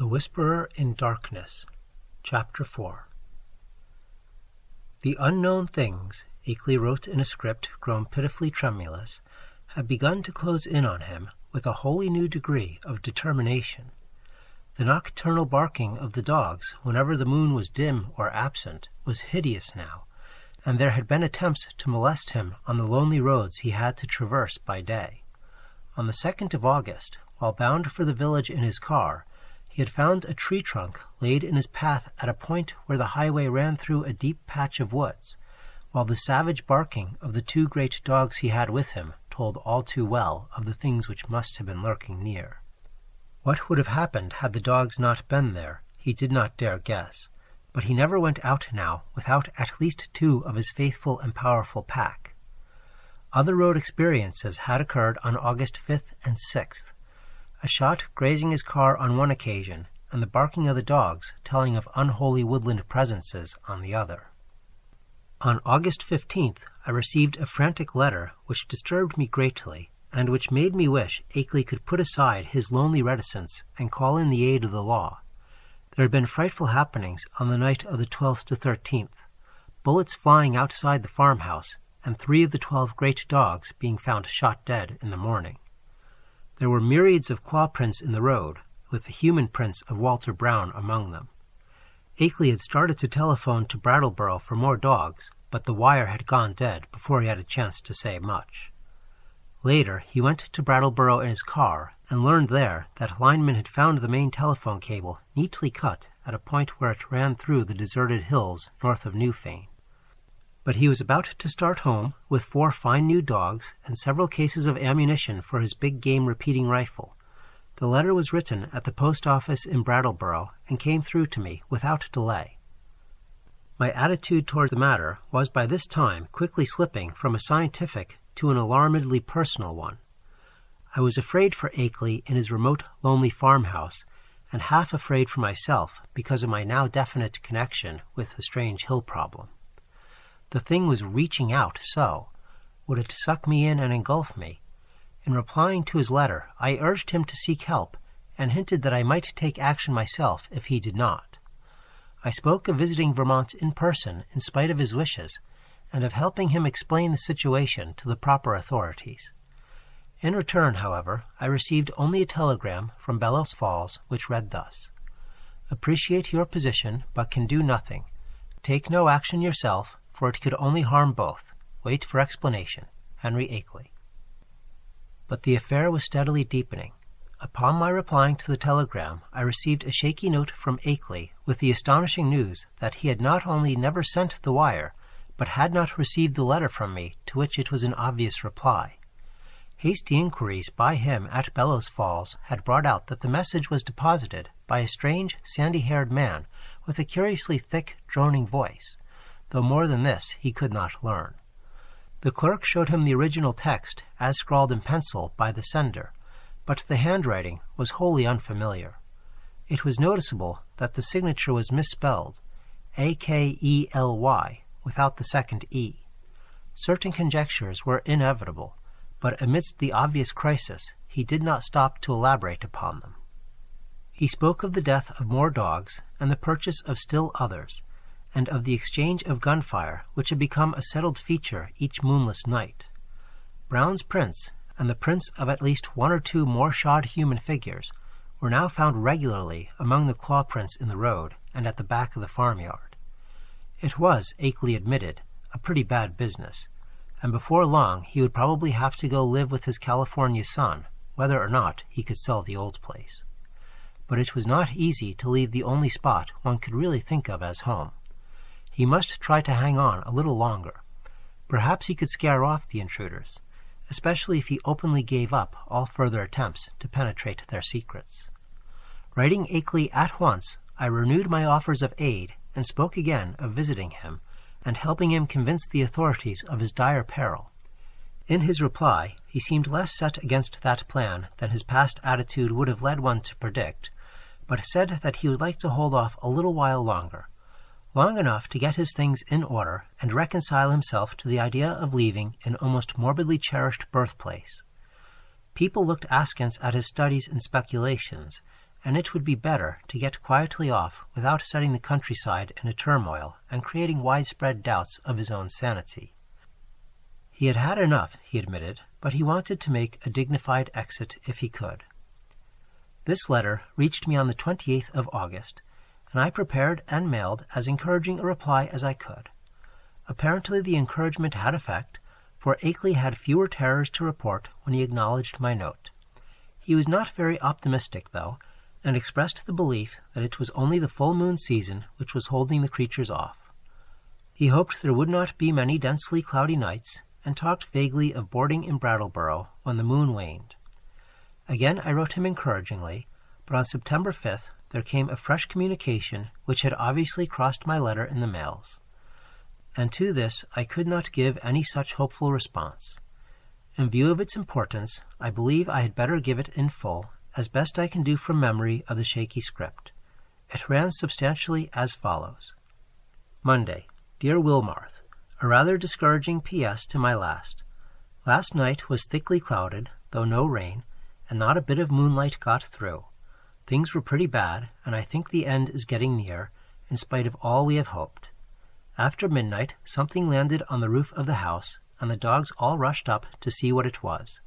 The Whisperer in Darkness, Chapter 4. The unknown things, Akeley wrote in a script grown pitifully tremulous, had begun to close in on him with a wholly new degree of determination. The nocturnal barking of the dogs whenever the moon was dim or absent was hideous now, and there had been attempts to molest him on the lonely roads he had to traverse by day. On the 2nd of August, while bound for the village in his car, he had found a tree trunk laid in his path at a point where the highway ran through a deep patch of woods, while the savage barking of the 2 great dogs he had with him told all too well of the things which must have been lurking near. What would have happened had the dogs not been there, he did not dare guess, but he never went out now without at least 2 of his faithful and powerful pack. Other road experiences had occurred on August 5th and 6th. A shot grazing his car on one occasion, and the barking of the dogs telling of unholy woodland presences on the other. On August 15th I received a frantic letter which disturbed me greatly, and which made me wish Akeley could put aside his lonely reticence and call in the aid of the law. There had been frightful happenings on the night of the 12th to 13th, bullets flying outside the farmhouse, and 3 of the 12 great dogs being found shot dead in the morning. There were myriads of claw prints in the road, with the human prints of Walter Brown among them. Akeley had started to telephone to Brattleboro for more dogs, but the wire had gone dead before he had a chance to say much. Later he went to Brattleboro in his car and learned there that linemen had found the main telephone cable neatly cut at a point where it ran through the deserted hills north of Newfane. But he was about to start home with 4 fine new dogs and several cases of ammunition for his big game repeating rifle. The letter was written at the post office in Brattleboro and came through to me without delay. My attitude toward the matter was by this time quickly slipping from a scientific to an alarmedly personal one. I was afraid for Akeley in his remote, lonely farmhouse, and half afraid for myself because of my now definite connection with the strange hill problem. The thing was reaching out so. Would it suck me in and engulf me? In replying to his letter, I urged him to seek help and hinted that I might take action myself if he did not. I spoke of visiting Vermont in person in spite of his wishes, and of helping him explain the situation to the proper authorities. In return, however, I received only a telegram from Bellows Falls which read thus: "Appreciate your position, but can do nothing. Take no action yourself, for it could only harm both. Wait for explanation. Henry Akeley." But the affair was steadily deepening. Upon my replying to the telegram, I received a shaky note from Akeley with the astonishing news that he had not only never sent the wire, but had not received the letter from me to which it was an obvious reply. Hasty inquiries by him at Bellows Falls had brought out that the message was deposited by a strange, sandy-haired man with a curiously thick, droning voice, though more than this he could not learn. The clerk showed him the original text as scrawled in pencil by the sender, but the handwriting was wholly unfamiliar. It was noticeable that the signature was misspelled, Akeley, without the second E. Certain conjectures were inevitable, but amidst the obvious crisis he did not stop to elaborate upon them. He spoke of the death of more dogs and the purchase of still others, and of the exchange of gunfire which had become a settled feature each moonless night. Brown's prints, and the prints of at least 1 or 2 more shod human figures, were now found regularly among the claw prints in the road and at the back of the farmyard. It was, Akeley admitted, a pretty bad business, and before long he would probably have to go live with his California son, whether or not he could sell the old place. But it was not easy to leave the only spot one could really think of as home. He must try to hang on a little longer. Perhaps he could scare off the intruders, especially if he openly gave up all further attempts to penetrate their secrets. Writing Akeley at once, I renewed my offers of aid and spoke again of visiting him and helping him convince the authorities of his dire peril. In his reply, he seemed less set against that plan than his past attitude would have led one to predict, but said that he would like to hold off a little while longer, long enough to get his things in order and reconcile himself to the idea of leaving an almost morbidly cherished birthplace. People looked askance at his studies and speculations, and it would be better to get quietly off without setting the countryside in a turmoil and creating widespread doubts of his own sanity. He had had enough, he admitted, but he wanted to make a dignified exit if he could. This letter reached me on the 28th of August, and I prepared and mailed as encouraging a reply as I could. Apparently the encouragement had effect, for Akeley had fewer terrors to report when he acknowledged my note. He was not very optimistic, though, and expressed the belief that it was only the full moon season which was holding the creatures off. He hoped there would not be many densely cloudy nights, and talked vaguely of boarding in Brattleboro when the moon waned. Again I wrote him encouragingly, but on September 5th there came a fresh communication which had obviously crossed my letter in the mails, and to this I could not give any such hopeful response. In view of its importance, I believe I had better give it in full, as best I can do from memory of the shaky script. It ran substantially as follows. Monday. Dear Wilmarth, a rather discouraging P.S. to my last. Last night was thickly clouded, though no rain, and not a bit of moonlight got through. Things were pretty bad, and I think the end is getting near, in spite of all we have hoped. After midnight, something landed on the roof of the house, and the dogs all rushed up to see what it was.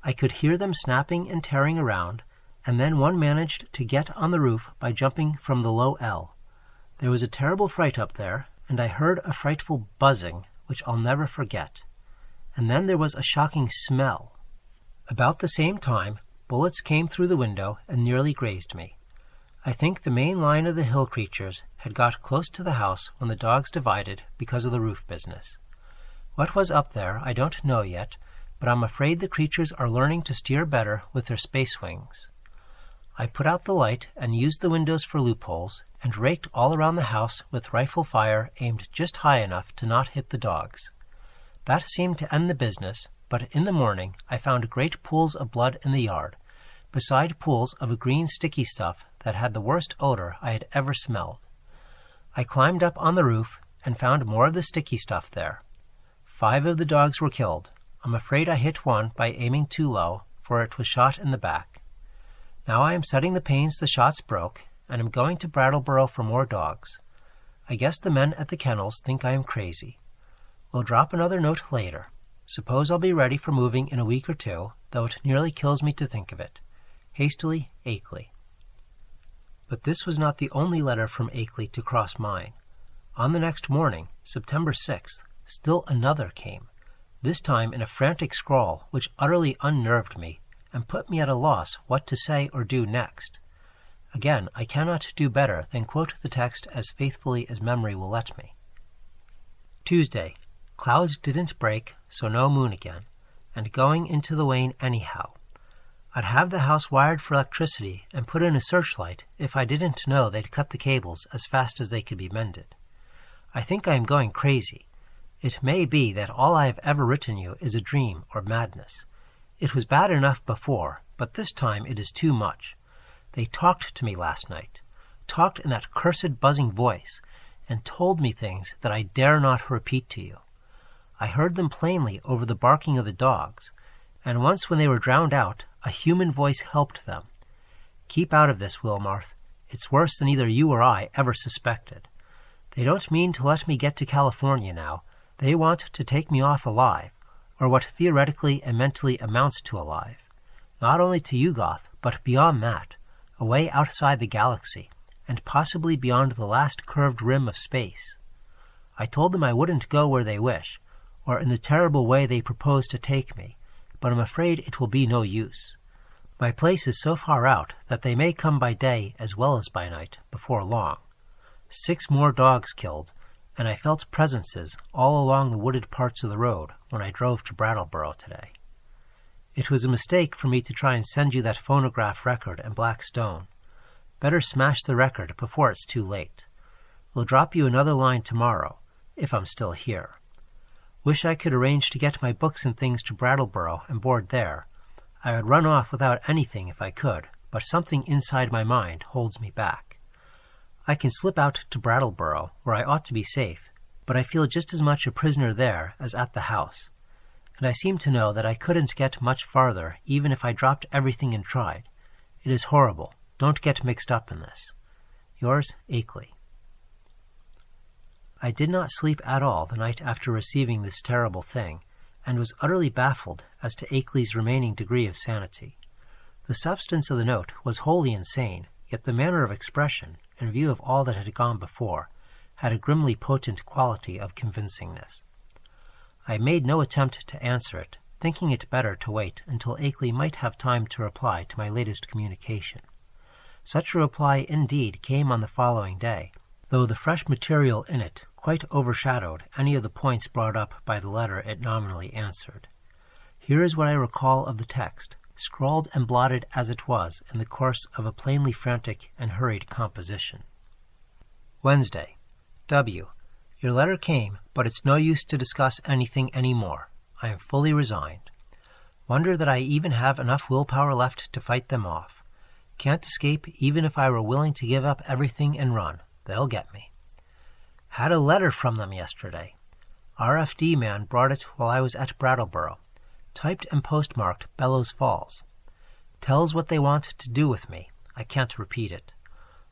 I could hear them snapping and tearing around, and then one managed to get on the roof by jumping from the low L. There was a terrible fright up there, and I heard a frightful buzzing, which I'll never forget. And then there was a shocking smell. About the same time, bullets came through the window and nearly grazed me. I think the main line of the hill creatures had got close to the house when the dogs divided because of the roof business. What was up there I don't know yet, but I'm afraid the creatures are learning to steer better with their space wings. I put out the light and used the windows for loopholes, and raked all around the house with rifle fire aimed just high enough to not hit the dogs. That seemed to end the business, but in the morning I found great pools of blood in the yard, beside pools of a green sticky stuff that had the worst odor I had ever smelled. I climbed up on the roof and found more of the sticky stuff there. 5 of the dogs were killed. I'm afraid I hit one by aiming too low, for it was shot in the back. Now I am setting the panes the shots broke, and am going to Brattleboro for more dogs. I guess the men at the kennels think I am crazy. We'll drop another note later. Suppose I'll be ready for moving in a week or 2, though it nearly kills me to think of it. Hastily, Akeley. But this was not the only letter from Akeley to cross mine. On the next morning, September 6th, still another came, this time in a frantic scrawl which utterly unnerved me, and put me at a loss what to say or do next. Again, I cannot do better than quote the text as faithfully as memory will let me. Tuesday. Clouds didn't break, so no moon again, and going into the wane anyhow. I'd have the house wired for electricity and put in a searchlight if I didn't know they'd cut the cables as fast as they could be mended. I think I am going crazy. It may be that all I have ever written you is a dream or madness. It was bad enough before, but this time it is too much. They talked to me last night, talked in that cursed buzzing voice, and told me things that I dare not repeat to you. I heard them plainly over the barking of the dogs, and once when they were drowned out, a human voice helped them. Keep out of this, Wilmarth. It's worse than either you or I ever suspected. They don't mean to let me get to California now. They want to take me off alive, or what theoretically and mentally amounts to alive. Not only to Yugoth, but beyond that, away outside the galaxy, and possibly beyond the last curved rim of space. I told them I wouldn't go where they wish, or in the terrible way they propose to take me, but I'm afraid it will be no use. My place is so far out that they may come by day as well as by night before long. 6 more dogs killed, and I felt presences all along the wooded parts of the road when I drove to Brattleboro today. It was a mistake for me to try and send you that phonograph record and black stone. Better smash the record before it's too late. We'll drop you another line tomorrow, if I'm still here. Wish I could arrange to get my books and things to Brattleboro and board there. I would run off without anything if I could, but something inside my mind holds me back. I can slip out to Brattleboro, where I ought to be safe, but I feel just as much a prisoner there as at the house. And I seem to know that I couldn't get much farther even if I dropped everything and tried. It is horrible, Don't get mixed up in this. Yours, Akeley. I did not sleep at all the night after receiving this terrible thing, and was utterly baffled as to Akeley's remaining degree of sanity. The substance of the note was wholly insane, yet the manner of expression, in view of all that had gone before, had a grimly potent quality of convincingness. I made no attempt to answer it, thinking it better to wait until Akeley might have time to reply to my latest communication. Such a reply indeed came on the following day, though the fresh material in it quite overshadowed any of the points brought up by the letter it nominally answered. Here is what I recall of the text, scrawled and blotted as it was in the course of a plainly frantic and hurried composition. Wednesday. W. Your letter came, but it's no use to discuss anything any more. I am fully resigned. Wonder that I even have enough willpower left to fight them off. Can't escape even if I were willing to give up everything and run. They'll get me. Had a letter from them yesterday. R.F.D. man brought it while I was at Brattleboro. Typed and postmarked Bellows Falls. Tells what they want to do with me. I can't repeat it.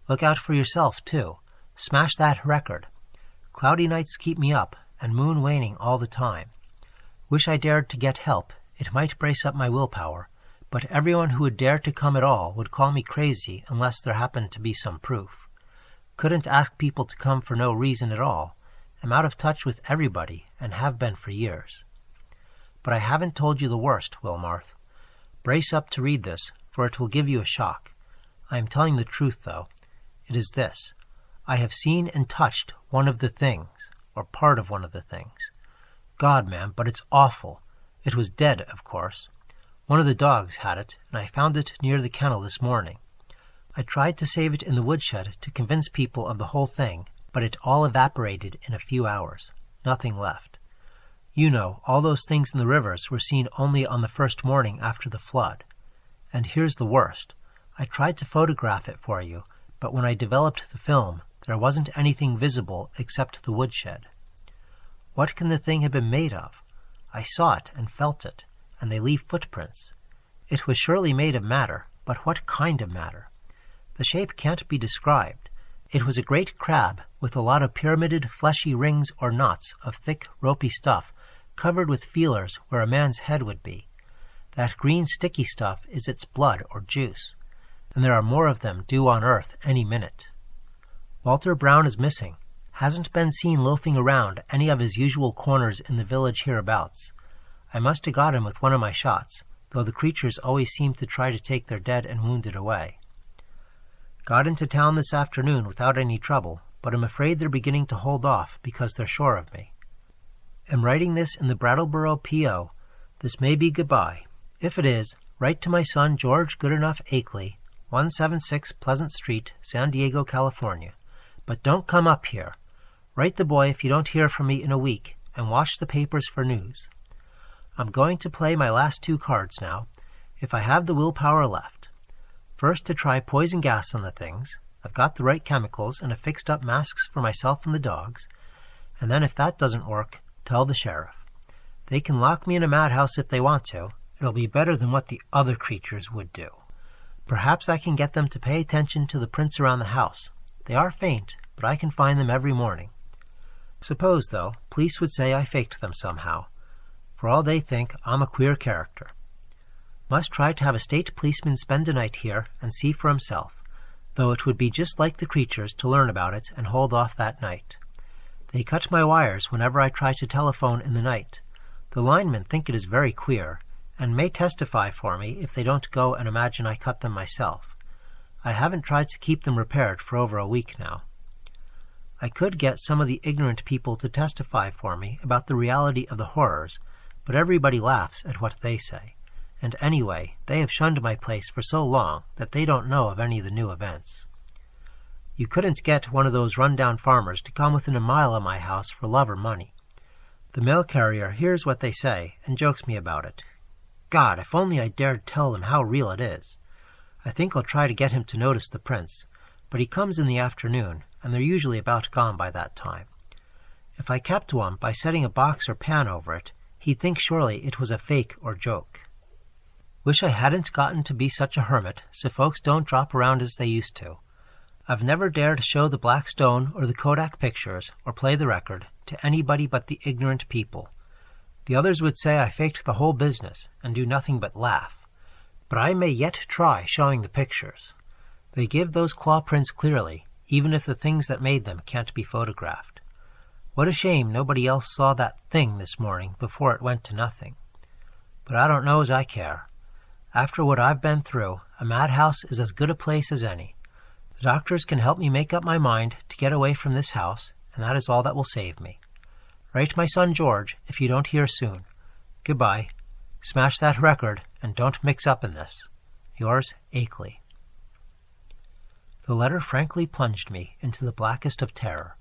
Look out for yourself, too. Smash that record. Cloudy nights keep me up, and moon waning all the time. Wish I dared to get help. It might brace up my willpower, but everyone who would dare to come at all would call me crazy unless there happened to be some proof. Couldn't ask people to come for no reason at all. I'm out of touch with everybody, and have been for years. But I haven't told you the worst, Wilmarth. Brace up to read this, for it will give you a shock. I am telling the truth, though. It is this. I have seen and touched one of the things, or part of one of the things. God, man, but it's awful. It was dead, of course. One of the dogs had it, and I found it near the kennel this morning. I tried to save it in the woodshed to convince people of the whole thing, but it all evaporated in a few hours. Nothing left. You know, all those things in the rivers were seen only on the first morning after the flood. And here's the worst. I tried to photograph it for you, but when I developed the film, there wasn't anything visible except the woodshed. What can the thing have been made of? I saw it and felt it, and they leave footprints. It was surely made of matter, but what kind of matter? The shape can't be described. It was a great crab with a lot of pyramided fleshy rings or knots of thick, ropey stuff covered with feelers where a man's head would be. That green sticky stuff is its blood or juice, and there are more of them due on Earth any minute. Walter Brown is missing. Hasn't been seen loafing around any of his usual corners in the village hereabouts. I must have got him with one of my shots, though the creatures always seem to try to take their dead and wounded away. Got into town this afternoon without any trouble, but I'm afraid they're beginning to hold off because they're sure of me. Am writing this in the Brattleboro P.O. This may be goodbye. If it is, write to my son George Goodenough Akeley, 176 Pleasant Street, San Diego, California. But don't come up here. Write the boy if you don't hear from me in a week, and watch the papers for news. I'm going to play my last 2 cards now, if I have the willpower left. First to try poison gas on the things. I've got the right chemicals and have fixed up masks for myself and the dogs. And then if that doesn't work, tell the sheriff. They can lock me in a madhouse if they want to. It'll be better than what the other creatures would do. Perhaps I can get them to pay attention to the prints around the house. They are faint, but I can find them every morning. Suppose, though, police would say I faked them somehow. For all they think, I'm a queer character. Must try to have a state policeman spend a night here and see for himself, though it would be just like the creatures to learn about it and hold off that night. They cut my wires whenever I try to telephone in the night. The linemen think it is very queer, and may testify for me if they don't go and imagine I cut them myself. I haven't tried to keep them repaired for over a week now. I could get some of the ignorant people to testify for me about the reality of the horrors, but everybody laughs at what they say. And anyway, they have shunned my place for so long that they don't know of any of the new events. You couldn't get one of those run-down farmers to come within a mile of my house for love or money. The mail carrier hears what they say and jokes me about it. God, if only I dared tell him how real it is. I think I'll try to get him to notice the prints, but he comes in the afternoon, and they're usually about gone by that time. If I kept one by setting a box or pan over it, he'd think surely it was a fake or joke. Wish I hadn't gotten to be such a hermit, so folks don't drop around as they used to. I've never dared show the black stone or the Kodak pictures, or play the record, to anybody but the ignorant people. The others would say I faked the whole business, and do nothing but laugh. But I may yet try showing the pictures. They give those claw prints clearly, even if the things that made them can't be photographed. What a shame nobody else saw that thing this morning before it went to nothing. But I don't know as I care. After what I've been through, a madhouse is as good a place as any. The doctors can help me make up my mind to get away from this house, and that is all that will save me. Write my son George if you don't hear soon. Goodbye. Smash that record, and don't mix up in this. Yours, Akeley. The letter frankly plunged me into the blackest of terror.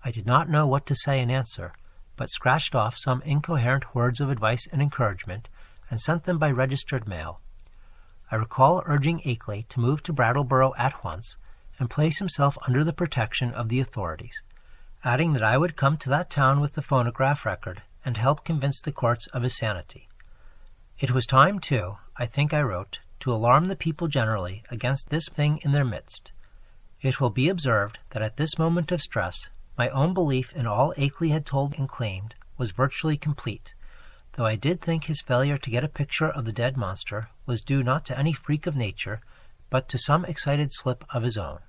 I did not know what to say in answer, but scratched off some incoherent words of advice and encouragement, and sent them by registered mail. I recall urging Akeley to move to Brattleboro at once, and place himself under the protection of the authorities, adding that I would come to that town with the phonograph record, and help convince the courts of his sanity. It was time, too, I think I wrote, to alarm the people generally against this thing in their midst. It will be observed that at this moment of stress, my own belief in all Akeley had told and claimed was virtually complete, though I did think his failure to get a picture of the dead monster was due not to any freak of nature, but to some excited slip of his own.